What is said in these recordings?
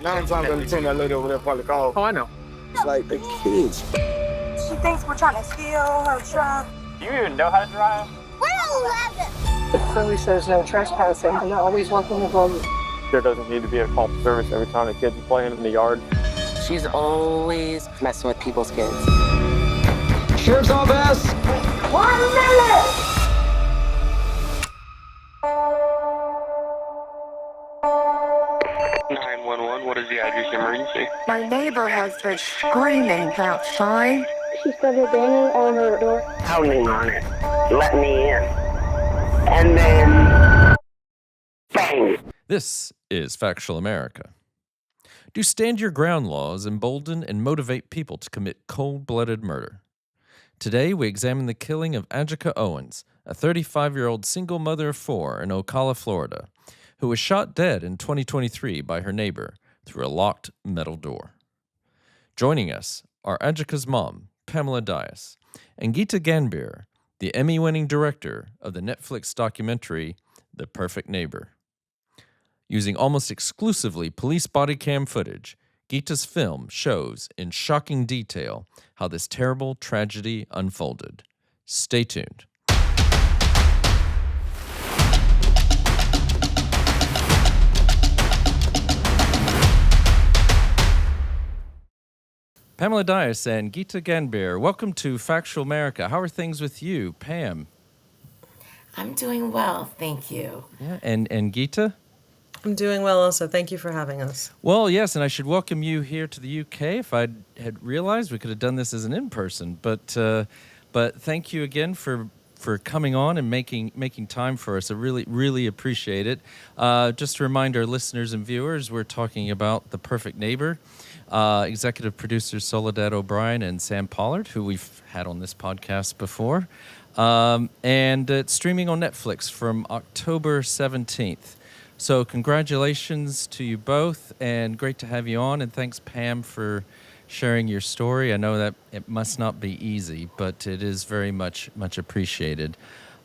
9 times out of 10, that lady over there probably called. Oh, I know. It's like the kids. She thinks we're trying to steal her truck. Do you even know how to drive? We're 11. It clearly says no trespassing, and they're always welcome to go. There doesn't need to be a call for service every time the kids are playing in the yard. She's always messing with people's kids. Sheriff's office! 1 minute! What is the Adjika emergency? My neighbor has been screaming outside. She started banging on her door. Pounding on it. Let me in. And then bang. This is Factual America. Do stand your ground laws embolden and motivate people to commit cold-blooded murder? Today, we examine the killing of Ajike Owens, a 35-year-old single mother of 4 in Ocala, Florida, who was shot dead in 2023 by her neighbor through a locked metal door. Joining us are Ajike's mom, Pamela Dias, and Geeta Gandbhir, the Emmy-winning director of the Netflix documentary The Perfect Neighbor. Using almost exclusively police body cam footage, Geeta's film shows in shocking detail how this terrible tragedy unfolded. Stay tuned. Pamela Dias and Geeta Gandbhir, welcome to Factual America. How are things with you, Pam? I'm doing well, thank you. Yeah, and Geeta? I'm doing well also. Thank you for having us. Well, yes, and I should welcome you here to the UK. If I had realized we could have done this as an in-person, but thank you again for coming on and making time for us. I really appreciate it. Just to remind our listeners and viewers, we're talking about The Perfect Neighbor. Executive producers Soledad O'Brien and Sam Pollard, who we've had on this podcast before. And it's streaming on Netflix from October 17th. So congratulations to you both, and great to have you on. And thanks, Pam, for sharing your story. I know that it must not be easy, but it is very much appreciated.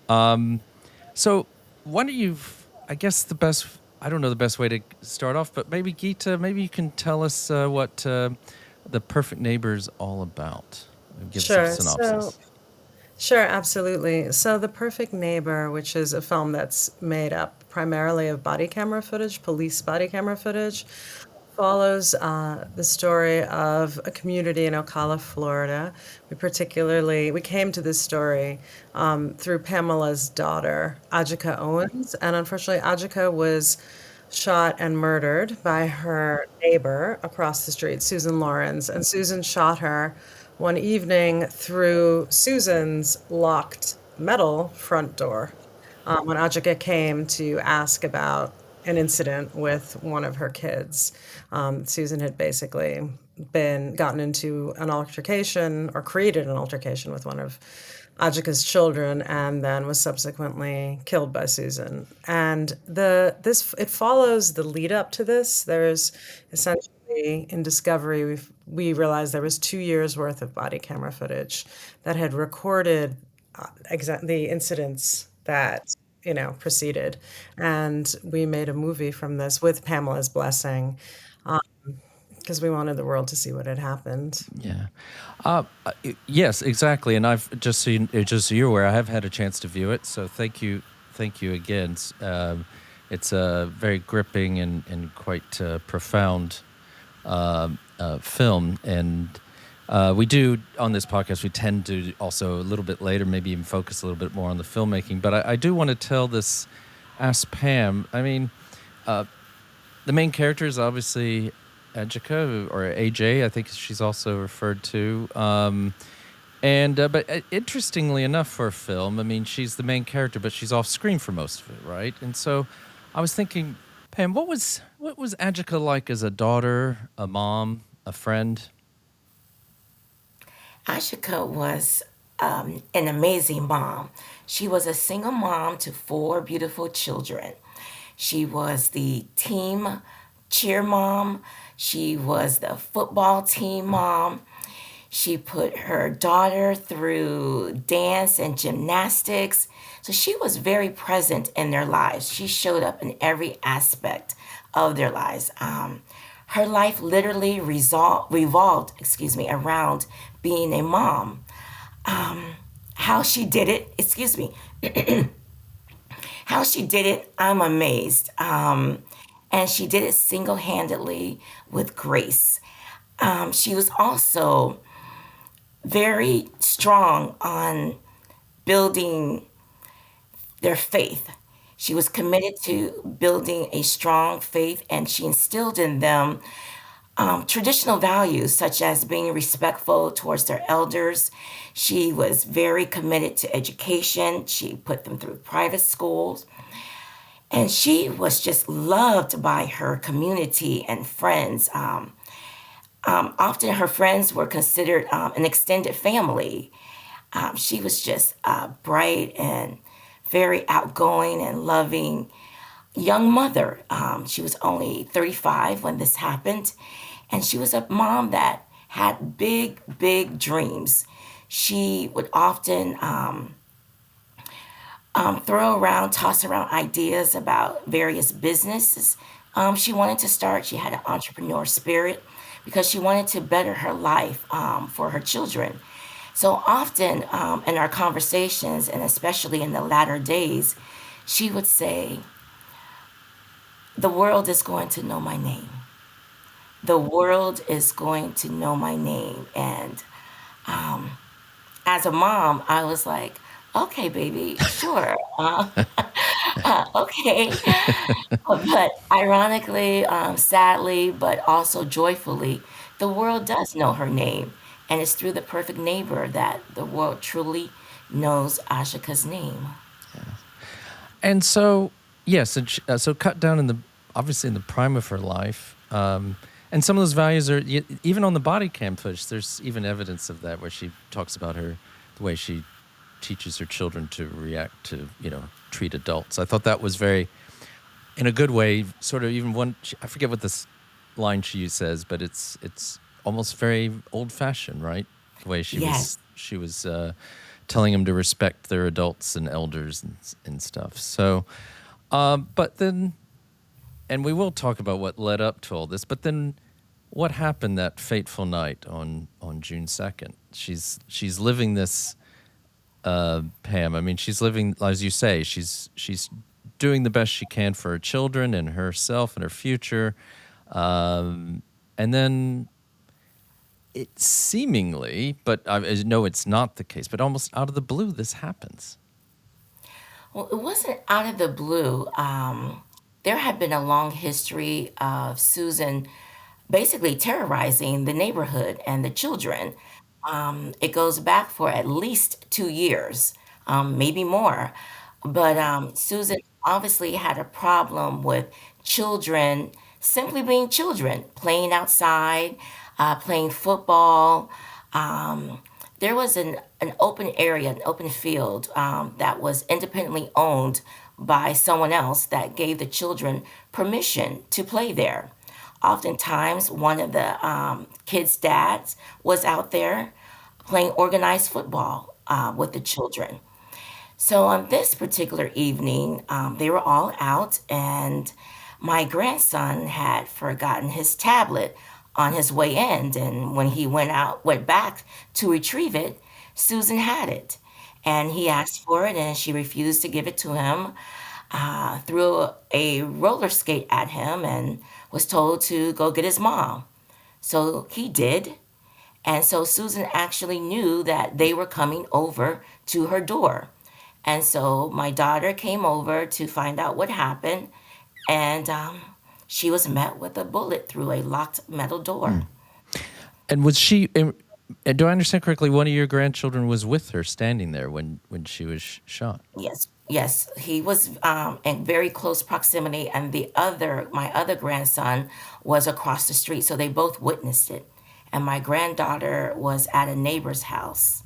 So why don't you, I guess I don't know the best way to start off, but maybe Geeta, maybe you can tell us what The Perfect Neighbor is all about. Give us a synopsis. Sure, absolutely. So The Perfect Neighbor, which is a film that's made up primarily of body camera footage, police body camera footage, follows the story of a community in Ocala, Florida. We came to this story through Pamela's daughter, Ajike Owens, and unfortunately Ajike was shot and murdered by her neighbor across the street, Susan Lorincz, and Susan shot her one evening through Susan's locked metal front door when Adjika came to ask about an incident with one of her kids. Susan had basically gotten into an altercation or created an altercation with one of Adjika's children, and then was subsequently killed by Susan. And it follows the lead up to this. There's essentially in Discovery, we realized there was 2 years worth of body camera footage that had recorded the incidents that preceded, and we made a movie from this with Pamela's blessing, because we wanted the world to see what had happened. Yeah, yes, exactly. And I've just so you're aware, I have had a chance to view it. So thank you again. It's a very gripping and quite profound film, and we do on this podcast. We tend to also a little bit later, maybe even focus a little bit more on the filmmaking. But I do want to ask Pam. I mean, the main character is obviously Adjika, or AJ, I think she's also referred to. But interestingly enough for a film, I mean, she's the main character, but she's off screen for most of it, right? And so I was thinking, Pam, what was Adjika like as a daughter, a mom, a friend? Ajika was an amazing mom. She was a single mom to 4 beautiful children. She was the team cheer mom. She was the football team mom. She put her daughter through dance and gymnastics. So she was very present in their lives. She showed up in every aspect of their lives. her life literally revolved, around being a mom. How she did it, how she did it, I'm amazed. And she did it single-handedly with grace. She was also very strong on building their faith. She was committed to building a strong faith, and she instilled in them traditional values such as being respectful towards their elders. She was very committed to education. She put them through private schools. And she was just loved by her community and friends. Often her friends were considered an extended family. She was just bright and very outgoing and loving young mother. She was only 35 when this happened. And she was a mom that had big, big dreams. She would often toss around ideas about various businesses she wanted to start. She had an entrepreneur spirit because she wanted to better her life for her children. So often in our conversations, and especially in the latter days, she would say, "The world is going to know my name. The world is going to know my name." And as a mom, I was like, "Okay, baby, sure. Okay." But ironically, sadly, but also joyfully, the world does know her name. And it's through the perfect neighbor that the world truly knows Ajika's name. And so, yes, so cut down obviously in the prime of her life. And some of those values are, even on the body cam footage, there's even evidence of that where she talks about the way she teaches her children to react to, treat adults. I thought that was very, in a good way, sort of even I forget what this line she says, but it's almost very old-fashioned, right? The way she was telling them to respect their adults and elders and stuff. So, but then, and we will talk about what led up to all this, but then what happened that fateful night on June 2nd? She's living this, Pam. I mean, she's living, as you say, she's doing the best she can for her children and herself and her future. And then it seemingly, but I know it's not the case, but almost out of the blue, this happens. Well, it wasn't out of the blue. There had been a long history of Susan basically terrorizing the neighborhood and the children. It goes back for at least 2 years, maybe more. But Susan obviously had a problem with children simply being children, playing outside, playing football. There was an open area, an open field that was independently owned by someone else that gave the children permission to play there. Oftentimes, one of the kids' dads was out there playing organized football with the children. So on this particular evening, they were all out, and my grandson had forgotten his tablet on his way in. And when he went back to retrieve it, Susan had it. And he asked for it, and she refused to give it to him, threw a roller skate at him, and was told to go get his mom. So he did. And so Susan actually knew that they were coming over to her door. And so my daughter came over to find out what happened, and she was met with a bullet through a locked metal door. And was she, do I understand correctly, one of your grandchildren was with her standing there when she was shot? Yes, he was in very close proximity, and my other grandson was across the street, so they both witnessed it. And my granddaughter was at a neighbor's house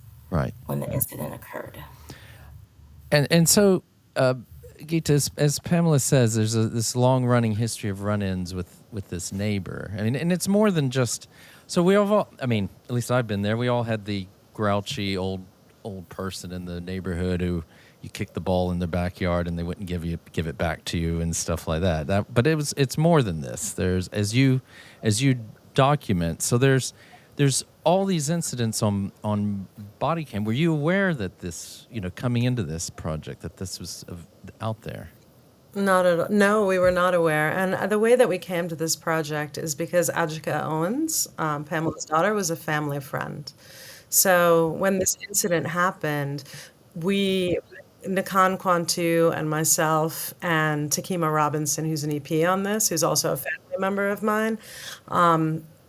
when the incident occurred. And so, Geeta, as Pamela says, there's this long-running history of run-ins with this neighbor. I mean, and it's more than just. So we all, I mean, at least I've been there. We all had the grouchy old person in the neighborhood who you kick the ball in their backyard and they wouldn't give it back to you and stuff like that. But it's more than this. There's as you document. So there's all these incidents on body cam. Were you aware that this, coming into this project, that this was out there? Not at all. No, we were not aware. And the way that we came to this project is because Ajika Owens, Pamela's daughter, was a family friend. So when this incident happened, we, Nakan Kwantu and myself and Takima Robinson, who's an EP on this, who's also a family member of mine,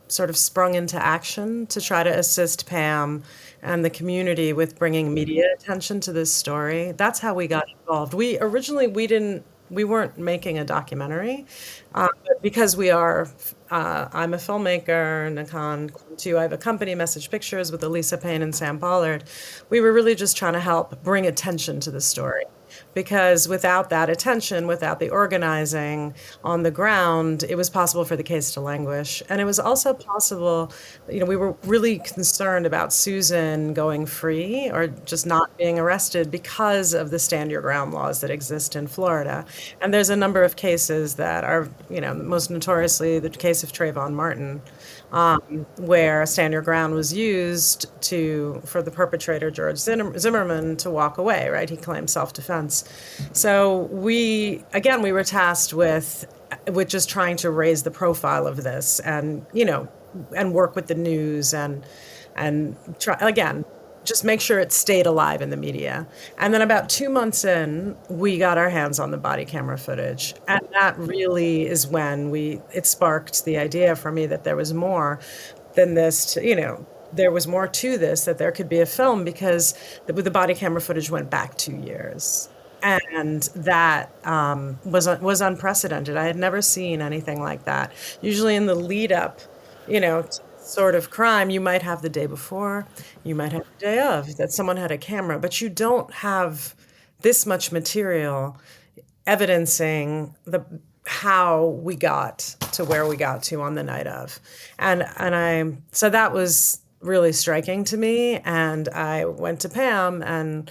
sort of sprung into action to try to assist Pam and the community with bringing media attention to this story. That's how we got involved. We weren't making a documentary, but because I'm a filmmaker, Nakan too, I have a company, Message Pictures, with Elisa Payne and Sam Pollard. We were really just trying to help bring attention to the story. Because without that attention, without the organizing on the ground, it was possible for the case to languish. And it was also possible, we were really concerned about Susan going free or just not being arrested because of the stand your ground laws that exist in Florida. And there's a number of cases that are, most notoriously the case of Trayvon Martin, where stand your ground was used for the perpetrator, George Zimmerman, to walk away, right? He claimed self-defense. So we were tasked with just trying to raise the profile of this and work with the news and try, again, just make sure it stayed alive in the media. And then about 2 months in, we got our hands on the body camera footage. And that really is when it sparked the idea for me that there was more than this, there was more to this, that there could be a film, because the body camera footage went back 2 years. And that was unprecedented. I had never seen anything like that. Usually in the lead up, sort of crime, you might have the day before, you might have the day of, that someone had a camera, but you don't have this much material evidencing how we got to where we got to on the night of. So that was really striking to me. And I went to Pam and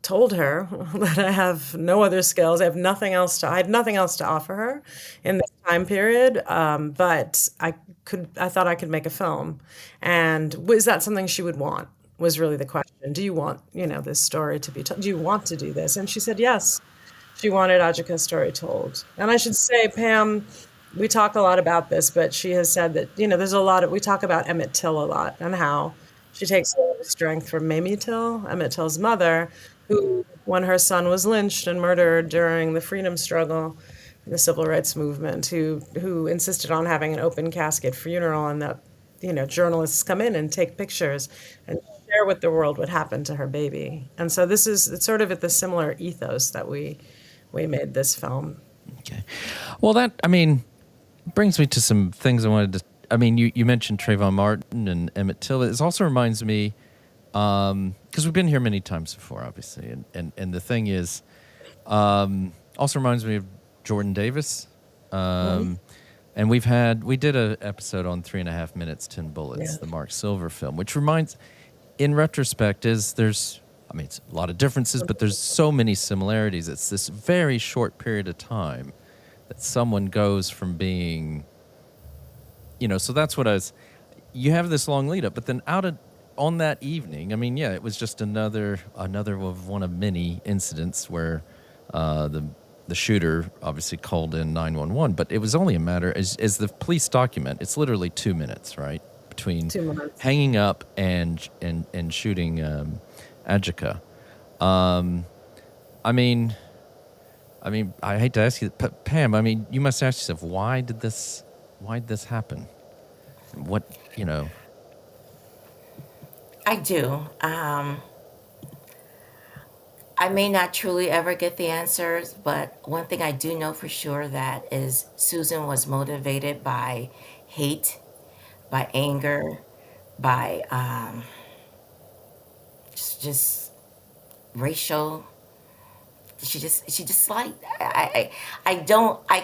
told her that I have no other skills. I had nothing else to offer her in this time period. But I thought I could make a film. And was that something she would want, was really the question. Do you want, this story to be told? Do you want to do this? And she said yes. She wanted Adjika's story told. And I should say, Pam, we talk a lot about this, but she has said that, we talk about Emmett Till a lot and how she takes a lot of strength from Mamie Till, Emmett Till's mother, who, when her son was lynched and murdered during the freedom struggle, the civil rights movement, who insisted on having an open casket funeral, and that, journalists come in and take pictures and share with the world what happened to her baby. And so it's sort of at the similar ethos that we made this film. Okay. Well, that, brings me to some things I wanted to, you mentioned Trayvon Martin and Emmett Till. It also reminds me, because we've been here many times before, obviously, and the thing is, also reminds me of Jordan Davis, and we did an episode on 3.5 Minutes, 10 Bullets, the Mark Silver film, which reminds, in retrospect, it's a lot of differences, but there's so many similarities. It's this very short period of time that someone goes from being, so that's what you have this long lead up, but then on that evening, it was just another of one of many incidents where the shooter obviously called in 911, but it was only a matter, as the police document, it's literally 2 minutes, right? Between 2 minutes. Hanging up and shooting Adjika. I hate to ask you, Pam, you must ask yourself, why did this happen? What, I do. I may not truly ever get the answers, but one thing I do know for sure that is Susan was motivated by hate, by anger, by just racial. She just like I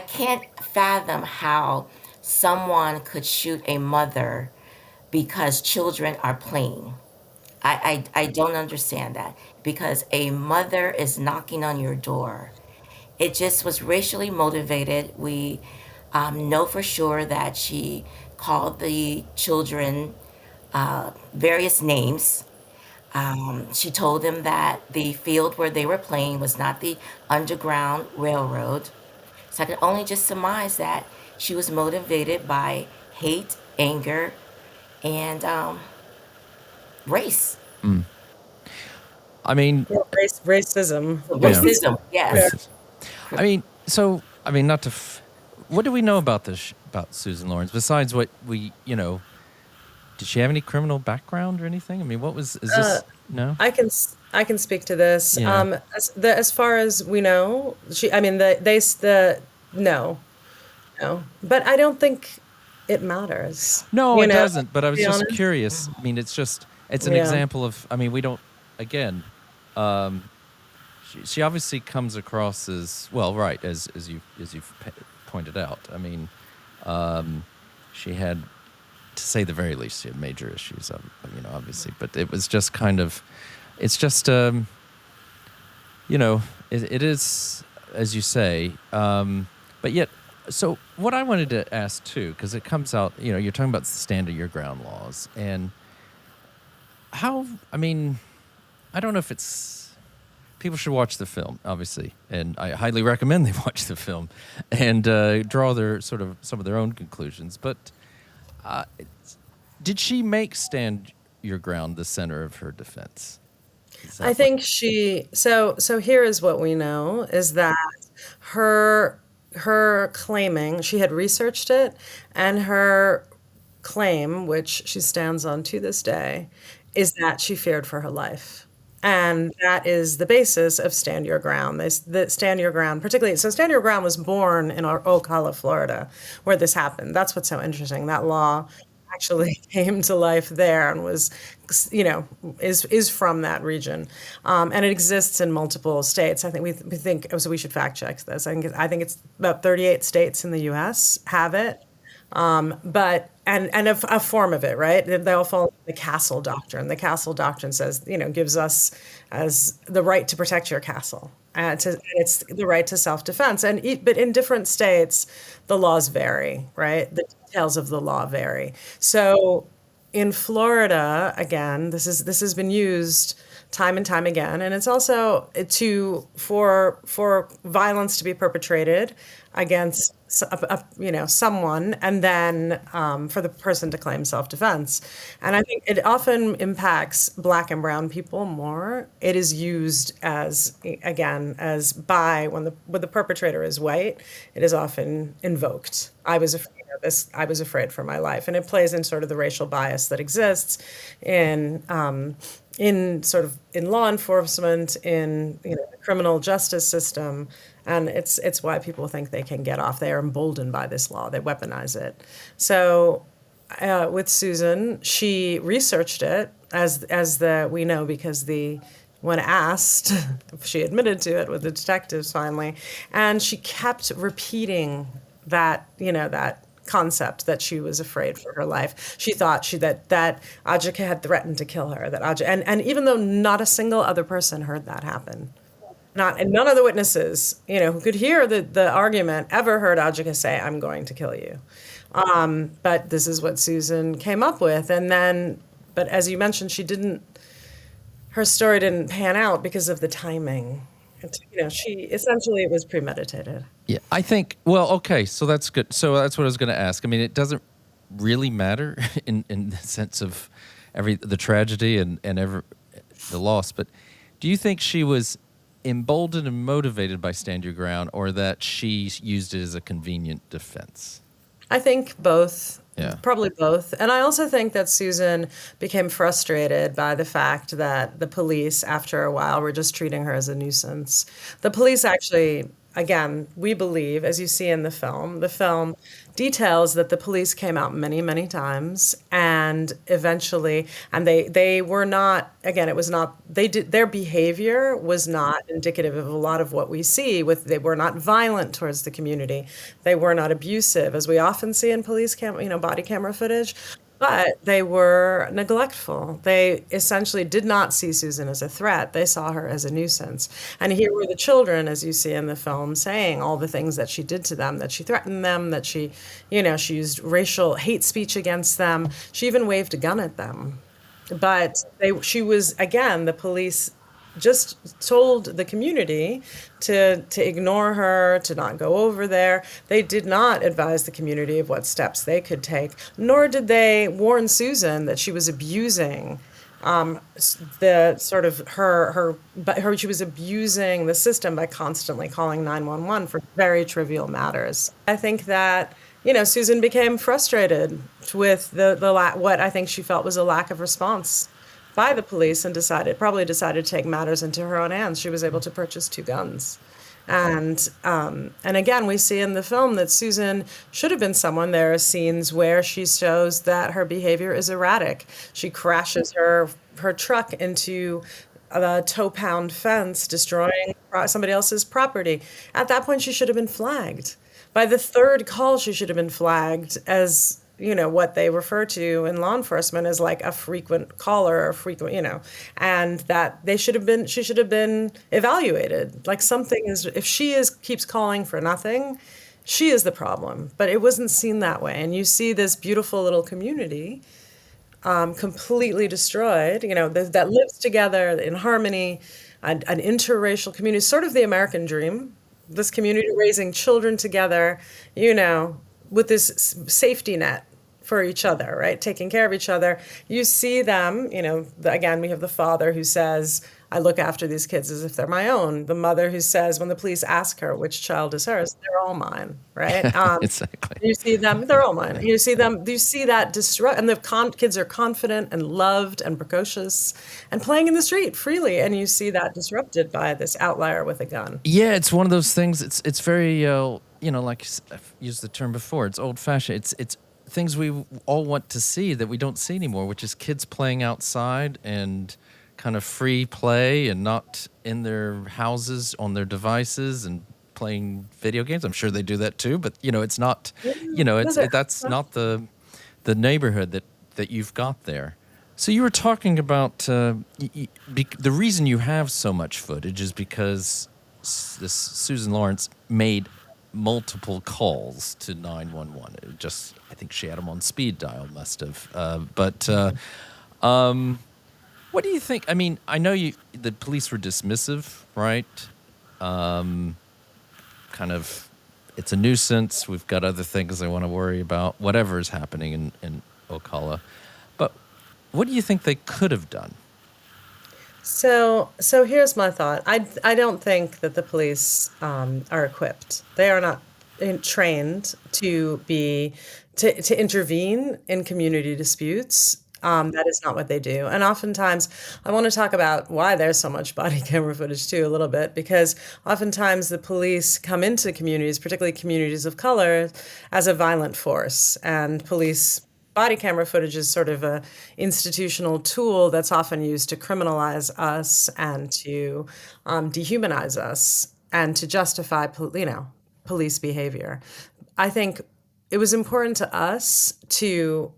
can't fathom how someone could shoot a mother because children are playing. I don't understand that because a mother is knocking on your door. It just was racially motivated. We know for sure that she called the children various names. She told them that the field where they were playing was not the Underground Railroad. So I can only just surmise that she was motivated by hate, anger, and race. I mean, Racism. yeah, Racism, yes. racist. I mean, not to. What do we know about this about Susan Lorincz besides what we, did she have any criminal background or anything? I mean, what was is this? No. I can speak to this. Yeah. As far as we know, I mean, no, no, but I don't think it matters. No, You it know, doesn't. But I to was be just honest. curious. I mean, it's an Yeah. example of. I mean, we don't. Again, she obviously comes across as well, right? As you've pointed out. I mean, she had, to say the very least, she had major issues. Obviously, but it was just kind of. It's just, it is, as you say, but yet. So what I wanted to ask too, because it comes out, you're talking about stand your ground laws and how. I mean, I don't know if it's. People should watch the film, obviously, and I highly recommend they watch the film and draw their sort of some of their own conclusions. But did she make stand your ground the center of her defense? I think so here is what we know is that her claiming she had researched it and her claim, which she stands on to this day, is that she feared for her life. And that is the basis of Stand Your Ground. The Stand Your Ground, particularly, so Stand Your Ground was born in Ocala, Florida, where this happened. That's what's so interesting. That law actually came to life there and was, is from that region, and it exists in multiple states. I think we think so. We should fact check this. I think it's about 38 states in the U.S. have it. But a form of it, right? They all follow the castle doctrine. The castle doctrine says, gives us as the right to protect your castle. It's the right to self-defense. But in different states, the laws vary, right? The details of the law vary. So in Florida, again, this has been used time and time again, and it's also for violence to be perpetrated against someone, and then for the person to claim self-defense. And I think it often impacts Black and brown people more. It is used as when the perpetrator is white, it is often invoked. I was afraid of this. I was afraid for my life, and it plays in sort of the racial bias that exists in law enforcement, in the criminal justice system, and it's why people think they can get off. They are emboldened by this law. They weaponize it. So with Susan, she researched it we know because when asked, she admitted to it with the detectives finally, and she kept repeating that concept that she was afraid for her life. She thought that Adjika had threatened to kill her. And even though not a single other person heard that happen, and none of the witnesses, who could hear the argument ever heard Adjika say, "I'm going to kill you." But this is what Susan came up with, but as you mentioned, her story didn't pan out because of the timing. It was premeditated. Yeah, I think. Well, okay, so that's good. So that's what I was going to ask. I mean, it doesn't really matter in the sense of the tragedy and the loss. But do you think she was emboldened and motivated by Stand Your Ground, or that she used it as a convenient defense? I think both. Yeah. Probably both. And I also think that Susan became frustrated by the fact that the police, after a while, were just treating her as a nuisance. The police actually, again, we believe, as you see in the film details that the police came out many, many times, and eventually, and they were not, again, it was not, their behavior was not indicative of a lot of what we see they were not violent towards the community. They were not abusive, as we often see in body camera footage. but they were neglectful. They essentially did not see Susan as a threat. They saw her as a nuisance. And here were the children, as you see in the film, saying all the things that she did to them, that she threatened them, that she used racial hate speech against them. She even waved a gun at them. But she was, again, the police just told the community to ignore her, to not go over there. They did not advise the community of what steps they could take, nor did they warn Susan that she was abusing the sort of she was abusing the system by constantly calling 911 for very trivial matters. I think that Susan became frustrated with what I think she felt was a lack of response by the police, and probably decided to take matters into her own hands. She was able to purchase 2 guns. And again, we see in the film that Susan should have been someone. There are scenes where she shows that her behavior is erratic. She crashes her truck into a toe-pound fence, destroying somebody else's property. At that point, she should have been flagged. By the 3rd call, she should have been flagged as what they refer to in law enforcement as like a frequent caller or and that she should have been evaluated. Like if she keeps calling for nothing, she is the problem. But it wasn't seen that way. And you see this beautiful little community completely destroyed, that lives together in harmony, an interracial community, sort of the American dream. This community raising children together, with this safety net for each other, right? Taking care of each other. You see them, again, we have the father who says, I look after these kids as if they're my own. The mother who says, when the police ask her which child is hers, they're all mine, right? Exactly. You see them, they're all mine. You see that disrupt, and the kids are confident and loved and precocious and playing in the street freely. And you see that disrupted by this outlier with a gun. Yeah, it's one of those things. It's very, like I've used the term before, it's old-fashioned. It's things we all want to see that we don't see anymore, which is kids playing outside and kind of free play and not in their houses on their devices and playing video games. I'm sure they do that too, but it's not, that's not the neighborhood that you've got there. So you were talking about the reason you have so much footage is because this Susan Lorincz made multiple calls to 911. I think she had them on speed dial, must have. What do you think? I mean, I know the police were dismissive, right? Kind of, it's a nuisance. We've got other things I want to worry about, whatever is happening in Ocala. But what do you think they could have done? So here's my thought. I don't think that the police are equipped. They are not trained to intervene in community disputes. That is not what they do. And oftentimes, I want to talk about why there's so much body camera footage too, a little bit, because oftentimes the police come into communities, particularly communities of color, as a violent force, and police body camera footage is sort of a institutional tool that's often used to criminalize us and to dehumanize us and to justify, police behavior. I think it was important to us to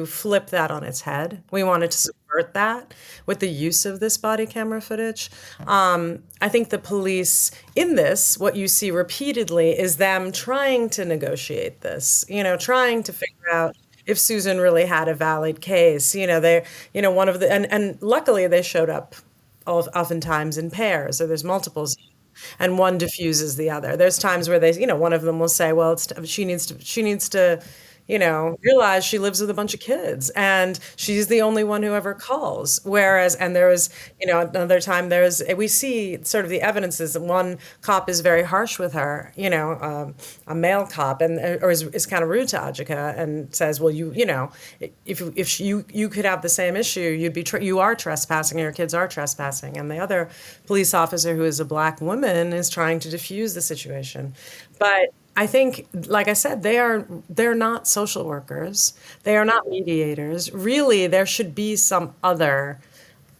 flip that on its head. We wanted to subvert that with the use of this body camera footage. I think the police in this, what you see repeatedly is them trying to negotiate this, trying to figure out if Susan really had a valid case. One of the, and luckily they showed up oftentimes in pairs, or there's multiples, and one diffuses the other. There's times where one of them will say, well, she needs to realize she lives with a bunch of kids and she's the only one who ever calls. And there was, another time we see sort of the evidence is that one cop is very harsh with her, a male cop, or is kind of rude to Adjika and says, well, if you could have the same issue, you are trespassing, your kids are trespassing. And the other police officer, who is a Black woman, is trying to diffuse the situation. But I think, like I said, they're not social workers. They are not mediators. Really, there should be some other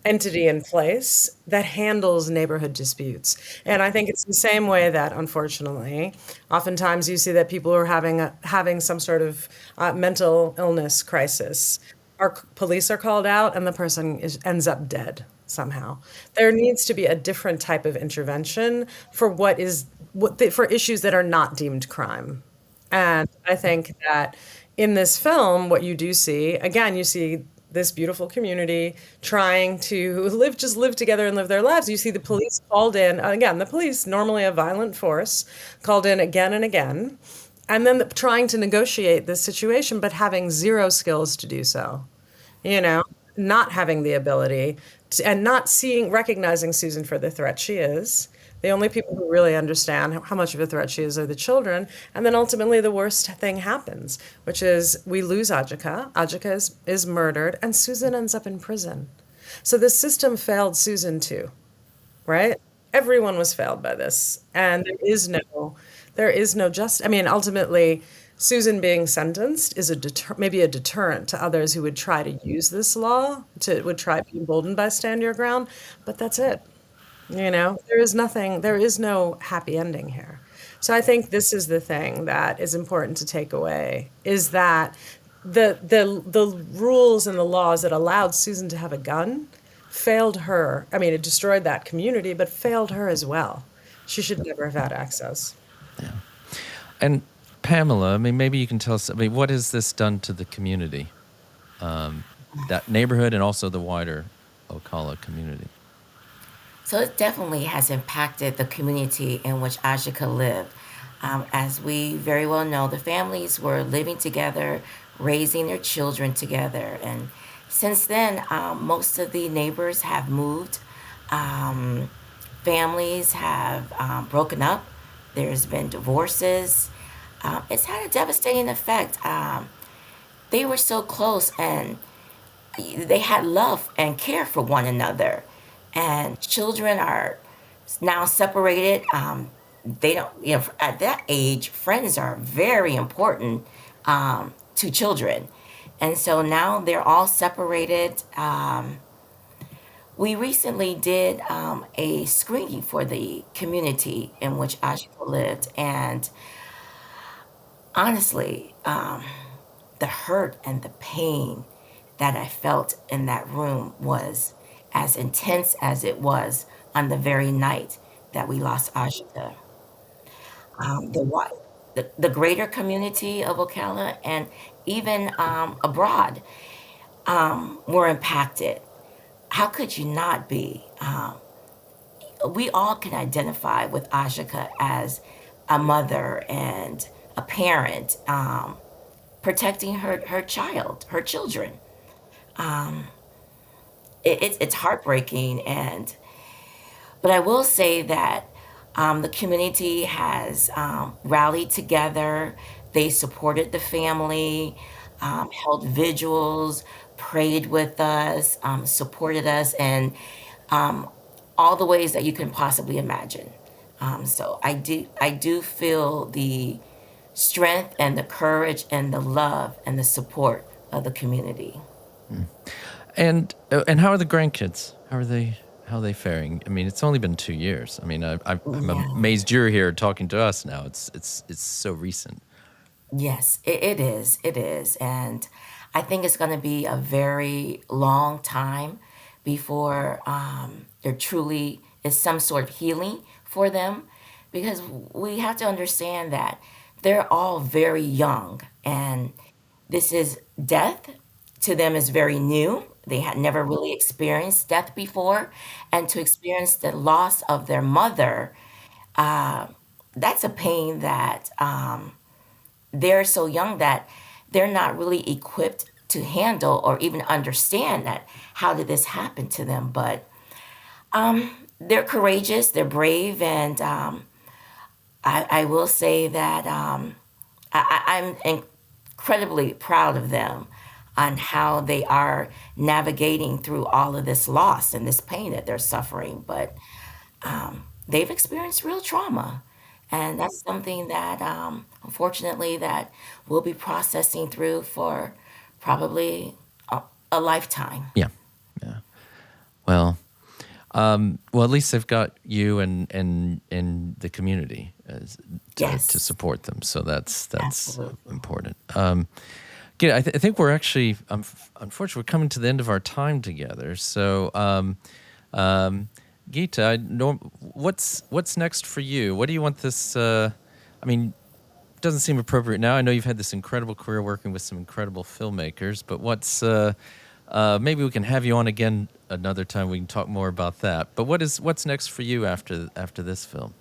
entity in place that handles neighborhood disputes. And I think it's the same way that, unfortunately, oftentimes you see that people are having some sort of mental illness crisis. Police are called out, and the person ends up dead somehow. There needs to be a different type of intervention for for issues that are not deemed crime. And I think that in this film, what you do see, again, you see this beautiful community trying to just live together and live their lives. You see the police called in, again, the police, normally a violent force, called in again and again, and then trying to negotiate this situation, but having zero skills to do so. You know, not having the ability to, and not recognizing Susan for the threat she is. The only people who really understand how much of a threat she is are the children. And then ultimately the worst thing happens, which is we lose Ajika. Ajika is murdered, and Susan ends up in prison. So the system failed Susan too, right? Everyone was failed by this. And there is no just, I mean, ultimately, Susan being sentenced is maybe a deterrent to others who would try to use this law, would try to be emboldened by stand your ground, but that's it. There is no happy ending here. So I think this is the thing that is important to take away, is that the rules and the laws that allowed Susan to have a gun failed her. I mean, it destroyed that community, but failed her as well. She should never have had access. And Pamela, I mean, maybe you can tell us, I mean, what has this done to the community, that neighborhood and also the wider Ocala community? So it definitely has impacted the community in which Ajika lived. As we very well know, the families were living together, raising their children together. And since then, most of the neighbors have moved. Families have broken up. There's been divorces. It's had a devastating effect. They were so close, and they had love and care for one another. And children are now separated. They don't, at that age, friends are very important to children. And so now they're all separated. We recently did a screening for the community in which Ajika lived. And honestly, the hurt and the pain that I felt in that room was as intense as it was on the very night that we lost Ajika. The greater community of Ocala and even abroad were impacted. How could you not be? We all can identify with Ajika as a mother and a parent, protecting her child, her children. It's heartbreaking, but I will say that the community has rallied together. They supported the family, held vigils, prayed with us, supported us, and all the ways that you can possibly imagine. So I do feel the strength and the courage and the love and the support of the community. And how are the grandkids? How are they faring? I mean, it's only been 2 years. I mean, I'm amazed you're here talking to us now. It's so recent. Yes, it is. It is. And I think it's going to be a very long time before there truly is some sort of healing for them, because we have to understand that they're all very young, and this is death to them is very new. They had never really experienced death before, and to experience the loss of their mother, that's a pain that they're so young that they're not really equipped to handle or even understand that how did this happen to them. But they're courageous, they're brave, and I will say that I'm incredibly proud of them on how they are navigating through all of this loss and this pain that they're suffering. But they've experienced real trauma. And that's something that, unfortunately, that we'll be processing through for probably a lifetime. Yeah. Yeah. Well, well, at least they've got you and the community to Yes, support them. So that's absolutely. important. Yeah, I think we're actually, unfortunately, we're coming to the end of our time together. So, Geeta, what's next for you? What do you want this? I mean, it doesn't seem appropriate now. I know you've had this incredible career working with some incredible filmmakers, but maybe we can have you on again another time. We can talk more about that. But what's next for you after this film?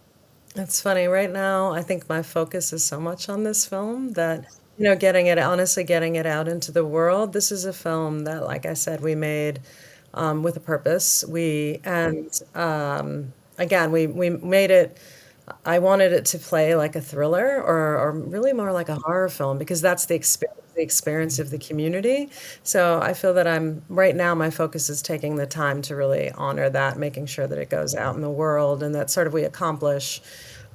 It's funny, right now, I think my focus is so much on this film that, honestly, getting it out into the world. This is a film that, like I said, we made with a purpose. Again, we made it. I wanted it to play like a thriller or really more like a horror film because that's the experience of the community. So I feel that right now, my focus is taking the time to really honor that, making sure that it goes out in the world and that sort of we accomplish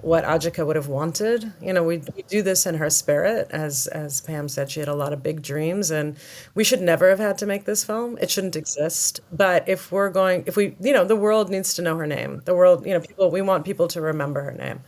what Ajika would have wanted. We do this in her spirit. As Pam said, she had a lot of big dreams, and we should never have had to make this film. It shouldn't exist. But the world needs to know her name. The world, we want people to remember her name.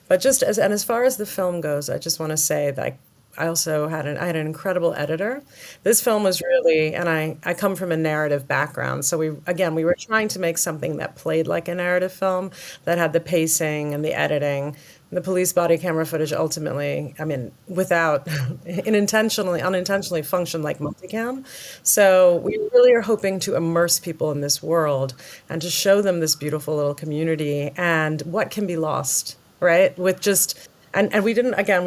But as far as the film goes, I just want to say that I had an incredible editor. This film was really, and I come from a narrative background, so we were trying to make something that played like a narrative film, that had the pacing and the editing. The police body camera footage ultimately, I mean, without unintentionally functioned like multicam. So we really are hoping to immerse people in this world and to show them this beautiful little community and what can be lost, right? And we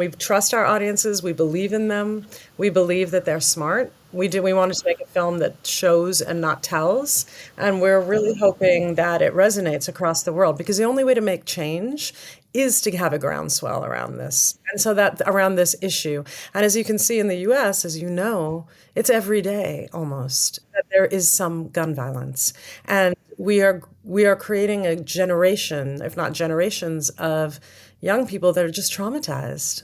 trust our audiences. We believe in them. We believe that they're smart. We wanted to make a film that shows and not tells. And we're really hoping that it resonates across the world because the only way to make change is to have a groundswell around this. And so that around this issue. And as you can see in the US, as you know, it's every day almost that there is some gun violence. And we are creating a generation, if not generations, of young people that are just traumatized.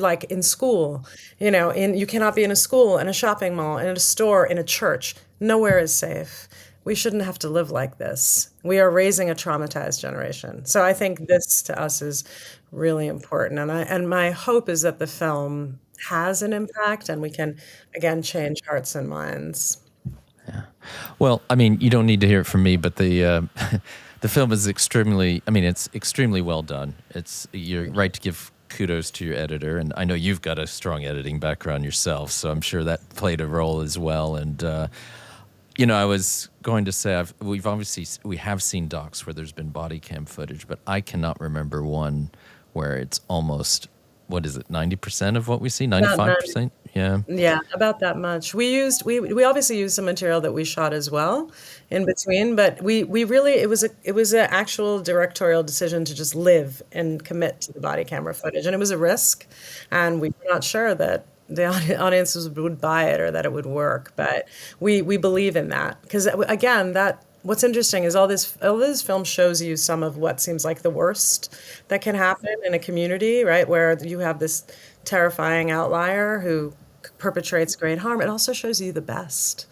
Like in school, you cannot be in a school, in a shopping mall, in a store, in a church. Nowhere is safe. We shouldn't have to live like this. We are raising a traumatized generation. So I think this to us is really important. And my hope is that the film has an impact and we can again change hearts and minds. Well, I mean, you don't need to hear it from me, but the the film is it's extremely well done. You're right to give kudos to your editor, and I know you've got a strong editing background yourself, so I'm sure that played a role as well. And I was going to say we have seen docs where there's been body cam footage, but I cannot remember one where it's almost, what is it, 90% of what we see, 95%? Yeah, about that much. We obviously used some material that we shot as well in between, but we really it was an actual directorial decision to just live and commit to the body camera footage, and it was a risk, and we were not sure that the audiences would buy it or that it would work, but we believe in that because again that. What's interesting is all this film shows you some of what seems like the worst that can happen in a community, right? Where you have this terrifying outlier who perpetrates great harm. It also shows you the best.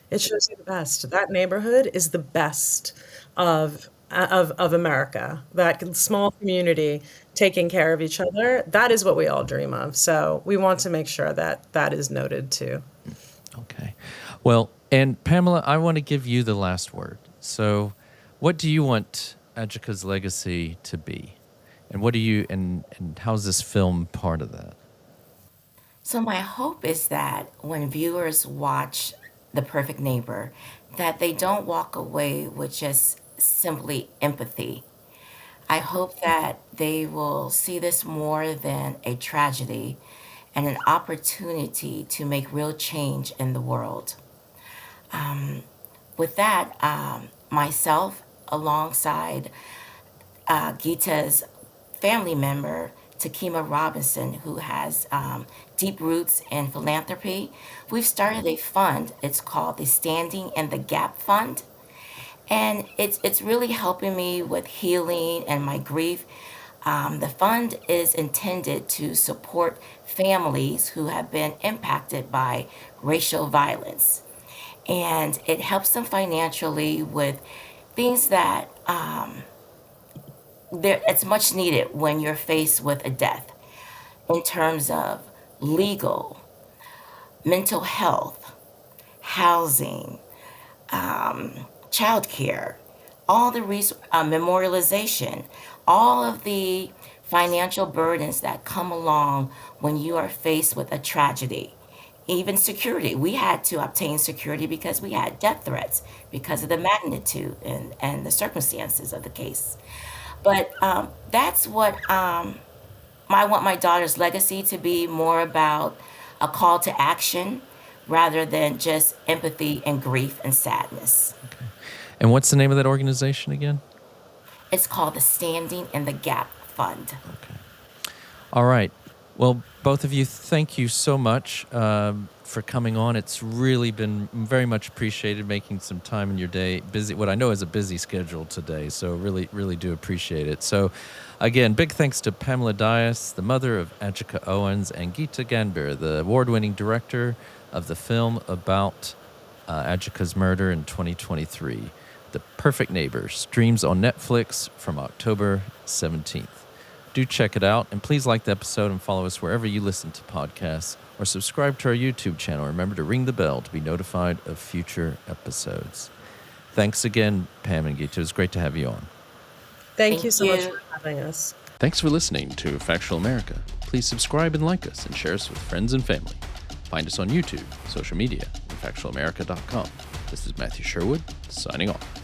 It shows you the best. That neighborhood is the best of America. That small community taking care of each other. That is what we all dream of. So we want to make sure that that is noted too. Okay. Well, and Pamela, I want to give you the last word. So what do you want Adjika's legacy to be? And what do you and how's this film part of that? So my hope is that when viewers watch The Perfect Neighbor, that they don't walk away with just simply empathy. I hope that they will see this more than a tragedy and an opportunity to make real change in the world. With that, myself, alongside Geeta's family member, Takima Robinson, who has deep roots in philanthropy, we've started a fund. It's called the Standing in the Gap Fund. And it's really helping me with healing and my grief. The fund is intended to support families who have been impacted by racial violence. and it helps them financially with things that it's much needed when you're faced with a death in terms of legal, mental health, housing, childcare, all the memorialization, all of the financial burdens that come along when you are faced with a tragedy. Even security. We had to obtain security because we had death threats because of the magnitude and the circumstances of the case. But that's what I want my daughter's legacy to be more about a call to action rather than just empathy and grief and sadness. Okay. And what's the name of that organization again? It's called the Standing in the Gap Fund. Okay. All right. Well, both of you, thank you so much for coming on. It's really been very much appreciated making some time in your day. Busy, what I know is a busy schedule today, so really, really do appreciate it. So, again, big thanks to Pamela Dias, the mother of Ajika Owens, and Geeta Gandbhir, the award-winning director of the film about Adjika's murder in 2023. The Perfect Neighbor streams on Netflix from October 17th. Do check it out, and please like the episode and follow us wherever you listen to podcasts, or subscribe to our YouTube channel. Remember to ring the bell to be notified of future episodes. Thanks again, Pam and Geeta. It was great to have you on. Thank you so much for having us. Thanks for listening to Factual America. Please subscribe and like us and share us with friends and family. Find us on YouTube, social media, and factualamerica.com. This is Matthew Sherwood, signing off.